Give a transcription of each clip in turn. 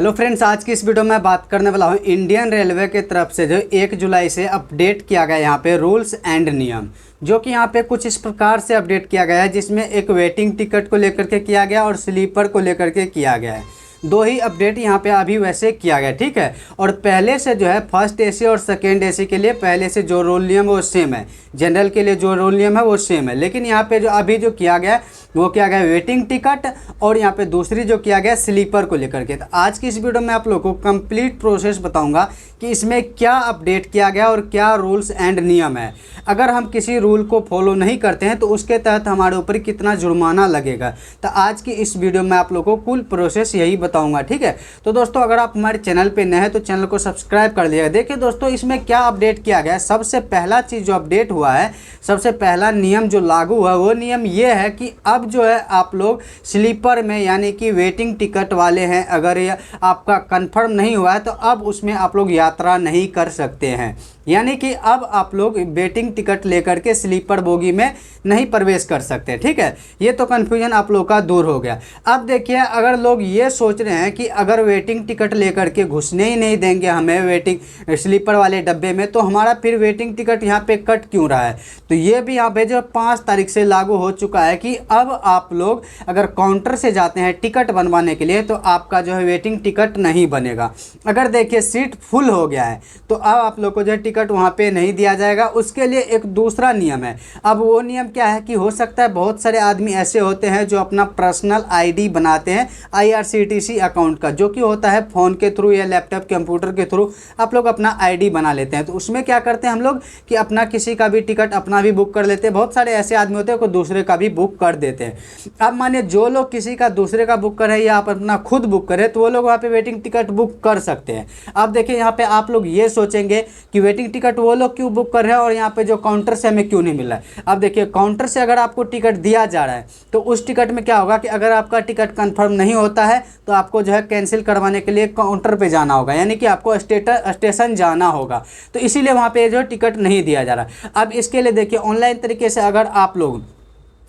Hello friends, आज की इस वीडियो में बात करने वाला हूँ इंडियन रेलवे की तरफ से जो 1 जुलाई से अपडेट किया गया यहाँ पे रूल्स एंड नियम, जो कि यहाँ पे कुछ इस प्रकार से अपडेट किया गया है, जिसमें एक वेटिंग टिकट को लेकर के किया गया और स्लीपर को लेकर के किया गया है। दो ही अपडेट यहाँ पे अभी वैसे किया गया, ठीक है। और पहले से जो है फर्स्ट एसी और सेकेंड एसी के लिए पहले से जो रूल नियम वो सेम है, जनरल के लिए जो रूल नियम है वो सेम है, लेकिन यहाँ पे जो अभी जो किया गया है वो किया गया वेटिंग टिकट और यहाँ पे दूसरी जो किया गया स्लीपर को लेकर के। तो आज की इस वीडियो में आप लोगों को कंप्लीट प्रोसेस बताऊंगा कि इसमें क्या अपडेट किया गया और क्या रूल्स एंड नियम है। अगर हम किसी रूल को फॉलो नहीं करते हैं तो उसके तहत हमारे ऊपर कितना जुर्माना लगेगा। तो आज की इस वीडियो में आप लोगों को कुल प्रोसेस यही बताऊंगा, ठीक है। तो दोस्तों, अगर आप हमारे चैनल पे नए हैं तो चैनल को सब्सक्राइब कर लीजिएगा। देखिए दोस्तों, इसमें क्या अपडेट किया गया है। सबसे पहला चीज़ जो अपडेट हुआ है, सबसे पहला नियम जो लागू हुआ वो नियम ये है कि अब जो है आप लोग स्लीपर में यानी कि वेटिंग टिकट वाले हैं, अगर ये आपका कंफर्म नहीं हुआ है तो अब उसमें आप लोग यात्रा नहीं कर सकते हैं। यानी कि अब आप लोग वेटिंग टिकट लेकर के स्लीपर बोगी में नहीं प्रवेश कर सकते, ठीक है। ये तो कन्फ्यूजन आप लोग का दूर हो गया। अब देखिए, अगर लोग ये सोच रहे हैं कि अगर वेटिंग टिकट लेकर के घुसने ही नहीं देंगे हमें वेटिंग स्लीपर वाले डब्बे में, तो हमारा फिर वेटिंग टिकट यहाँ पे कट क्यों रहा है। तो ये भी यहाँ पे जो 5 तारीख से लागू हो चुका है कि अब आप लोग अगर काउंटर से जाते हैं टिकट बनवाने के लिए तो आपका जो है वेटिंग टिकट नहीं बनेगा। अगर देखिए सीट फुल हो गया है तो अब आप लोग को जो है टिकट वहाँ पे नहीं दिया जाएगा। उसके लिए एक दूसरा नियम है। अब वो नियम क्या है कि हो सकता है बहुत सारे आदमी ऐसे होते हैं जो अपना पर्सनल आईडी बनाते हैं IRCTC अकाउंट का, जो कि होता है फ़ोन के थ्रू या लैपटॉप कंप्यूटर के थ्रू आप लोग अपना आईडी बना लेते हैं। तो उसमें क्या करते हैं हम लोग कि अपना किसी का भी टिकट अपना भी बुक कर लेते हैं। बहुत सारे ऐसे आदमी होते हैं कोई दूसरे का भी बुक कर देते हैं। अब मानिए जो लोग किसी का दूसरे का बुक करें या आप अपना खुद बुक करें तो वो लोग वहाँ पे वेटिंग टिकट बुक कर सकते हैं। अब देखिए, यहाँ पे आप लोग ये सोचेंगे कि वेटिंग टिकट वो लोग क्यों बुक कर रहे हैं और यहाँ पे जो काउंटर से हमें क्यों नहीं मिल रहा है। अब देखिए, काउंटर से अगर आपको टिकट दिया जा रहा है तो उस टिकट में क्या होगा कि अगर आपका टिकट कंफर्म नहीं होता है तो आपको जो है कैंसिल करवाने के लिए काउंटर पे जाना होगा, यानी कि आपको स्टेशन जाना होगा। तो इसीलिए वहाँ पे जो टिकट नहीं दिया जा रहा। अब इसके लिए देखिए, ऑनलाइन तरीके से अगर आप लोग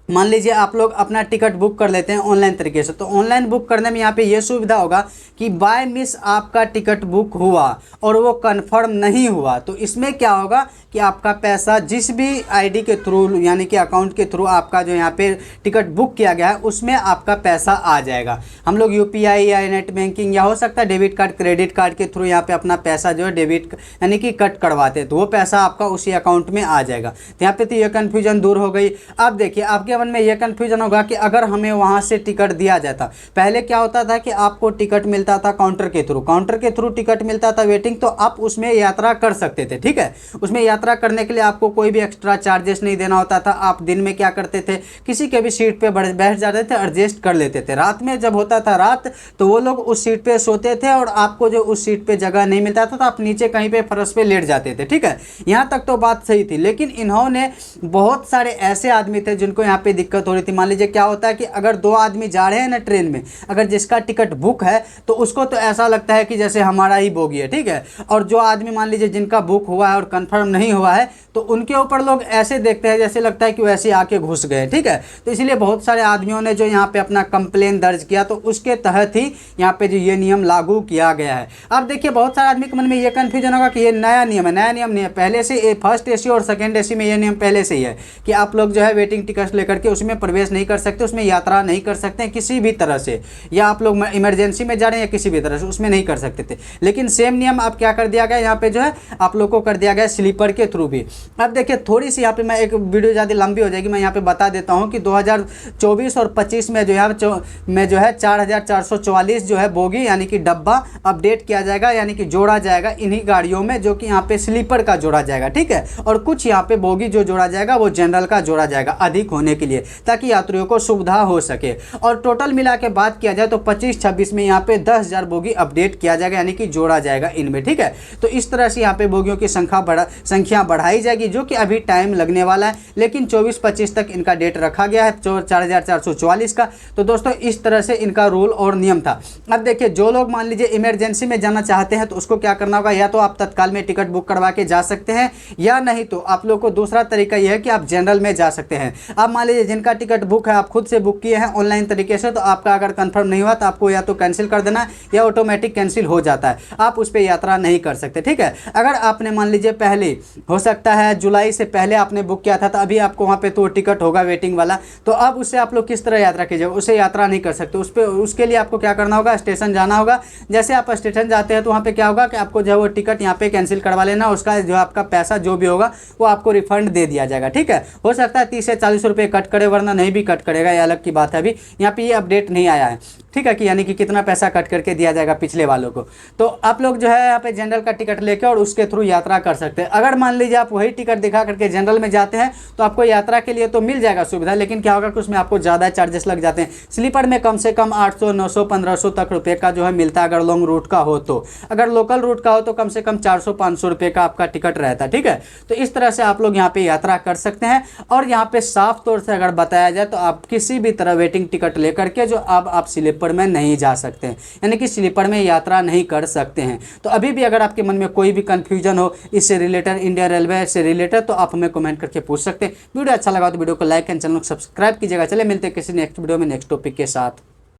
मान लीजिए आप लोग अपना टिकट बुक कर लेते हैं ऑनलाइन तरीके से, तो ऑनलाइन बुक करने में यहाँ पे ये सुविधा होगा कि बाय मिस आपका टिकट बुक हुआ और वो कंफर्म नहीं हुआ तो इसमें क्या होगा कि आपका पैसा जिस भी आईडी के थ्रू यानी कि अकाउंट के थ्रू आपका जो यहाँ पे टिकट बुक किया गया है उसमें आपका पैसा आ जाएगा। हम लोग UPI या नेट बैंकिंग या हो सकता है डेबिट कार्ड क्रेडिट कार्ड के थ्रू यहाँ पे अपना पैसा जो है डेबिट यानी कि कट करवाते हैं तो वो पैसा आपका उसी अकाउंट में आ जाएगा। तो यहाँ पे तो ये कन्फ्यूजन दूर हो गई। अब देखिए, आपके मन में ये कन्फ्यूजन होगा कि अगर हमें वहाँ से टिकट दिया जाता, पहले क्या होता था कि आपको टिकट मिलता था काउंटर के थ्रू टिकट मिलता था वेटिंग, तो आप उसमें यात्रा कर सकते थे, ठीक है। उसमें यात्रा करने के लिए आपको कोई भी एक्स्ट्रा चार्जेस नहीं देना होता था। आप दिन में क्या करते थे, किसी के भी सीट पे बैठ जाते थे, एडजस्ट कर लेते थे। रात में जब होता था रात तो वो लोग उस सीट पे सोते थे और आपको जो उस सीट पे जगह नहीं मिलता था तो आप नीचे कहीं पे फर्श पे लेट जाते थे, ठीक है। यहाँ तक तो बात सही थी, लेकिन इन्होंने बहुत सारे ऐसे आदमी थे जिनको यहाँ पे दिक्कत हो रही थी। मान लीजिए क्या होता है कि अगर 2 आदमी जा रहे हैं ना ट्रेन में, अगर जिसका टिकट बुक है तो उसको तो ऐसा लगता है कि जैसे हमारा ही बोगी है, ठीक है। और जो आदमी मान लीजिए जिनका बुक हुआ है और कंफर्म नहीं हुआ है तो उनके ऊपर लोग ऐसे देखते हैं जैसे लगता है कि वैसे आके घुस गए, ठीक है। तो इसलिए बहुत सारे आदमियों ने जो यहाँ पे अपना कंप्लेन दर्ज किया तो उसके तहत ही यहाँ पे जो ये नियम लागू किया गया है। अब देखिए, बहुत सारे आदमी के मन में ये कन्फ्यूजन होगा कि ये नया नियम है। नया नियम नहीं है, पहले से फर्स्ट एसी और सेकेंड एसी में ये नियम पहले से ही है कि आप लोग जो है वेटिंग टिकट लेकर के उसमें प्रवेश नहीं कर सकते, उसमें यात्रा नहीं कर सकते हैं किसी भी तरह से, या आप लोग इमरजेंसी में जा रहे हैं या किसी भी तरह से उसमें नहीं कर सकते थे। लेकिन सेम नियम अब क्या कर दिया गया यहाँ पे जो है आप लोग को कर दिया गया स्लीपर के थ्रू भी। अब देखिए, थोड़ी सी यहाँ पे मैं एक वीडियो ज़्यादा लंबी हो जाएगी, मैं यहाँ पे बता देता हूँ कि 2024 और 25 में जो है 4444 जो है बोगी यानी कि डब्बा अपडेट किया जाएगा, यानी कि जोड़ा जाएगा इन्हीं गाड़ियों में, जो कि यहाँ पे स्लीपर का जोड़ा जाएगा, ठीक है। और कुछ यहाँ पे बोगी जो जोड़ा जाएगा वो जनरल का जोड़ा जाएगा अधिक होने के लिए, ताकि यात्रियों को सुविधा हो सके। और टोटल मिला के बात किया जाए तो 25-26 में यहाँ पे 10,000 बोगी अपडेट किया जाएगा, यानी कि जोड़ा जाएगा इनमें, ठीक है। तो इस तरह से यहाँ पे बोगियों की संख्या बढ़ाई जाएगी, जो कि अभी टाइम लगने वाला है, लेकिन 24-25 तक इनका डेट रखा गया है 4444 का। तो दोस्तों, इस तरह से इनका रूल और नियम था। अब देखिए, जो लोग मान लीजिए इमरजेंसी में जाना चाहते हैं तो उसको क्या करना होगा, या तो आप तत्काल में टिकट बुक करवा के जा सकते हैं, या नहीं तो आप लोग को दूसरा तरीका यह है कि आप जनरल में जा सकते हैं। अब मान लीजिए जिनका टिकट बुक है, आप खुद से बुक किए हैं ऑनलाइन तरीके से, तो आपका अगर कंफर्म नहीं हुआ तो आपको या तो कैंसिल कर देना है या ऑटोमेटिक कैंसिल हो जाता है, आप उस पर यात्रा नहीं कर सकते। ठीक है, अगर आपने मान लीजिए पहले, हो सकता है जुलाई से पहले आपने बुक किया था, तो अभी आपको वहाँ पे तो टिकट होगा वेटिंग वाला, तो अब उससे आप लोग किस तरह यात्रा कीजिए, उससे यात्रा नहीं कर सकते। उस पर उसके लिए आपको क्या करना होगा, स्टेशन जाना होगा। जैसे आप स्टेशन जाते हैं तो वहाँ पे क्या होगा कि आपको जो है वो टिकट यहाँ पे कैंसिल करवा लेना, उसका जो आपका पैसा जो भी होगा वो आपको रिफंड दे दिया जाएगा। ठीक है, हो सकता है 30 से 40 रुपये कट करे, वरना नहीं भी कट करेगा, ये अलग की बात है। अभी यहाँ पे ये अपडेट नहीं आया है, ठीक है, कि यानी कि कितना पैसा कट करके दिया जाएगा पिछले वालों को। तो आप लोग जो है यहाँ पे जनरल का टिकट लेके और उसके थ्रू यात्रा कर सकते हैं। अगर मान लीजिए आप वही टिकट दिखा करके जनरल में जाते हैं तो आपको यात्रा के लिए तो मिल जाएगा सुविधा, लेकिन क्या होगा कि उसमें आपको ज़्यादा चार्जेस लग जाते हैं। स्लीपर में कम से कम 800, 900, 1500 तक रुपये का जो है मिलता है, अगर लॉन्ग रूट का हो तो। अगर लोकल रूट का हो तो कम से कम 400, 500 रुपये का आपका टिकट रहता है। ठीक है, तो इस तरह से आप लोग यहाँ पे यात्रा कर सकते हैं। और यहाँ पे साफ तौर से अगर बताया जाए तो आप किसी भी तरह वेटिंग टिकट लेकर के जो अब आप स्लीपर में नहीं जा सकते हैं, यानी कि स्लीपर में यात्रा नहीं कर सकते हैं। तो अभी भी अगर आपके मन में कोई भी कंफ्यूजन हो इससे रिलेटेड, इंडियन रेलवे से रिलेटेड, तो आप हमें कमेंट करके पूछ सकते हैं। वीडियो अच्छा लगा तो वीडियो को लाइक एंड चैनल को सब्सक्राइब कीजिएगा। चले मिलते हैं किसी नेक्स्ट वीडियो में नेक्स्ट टॉपिक के साथ।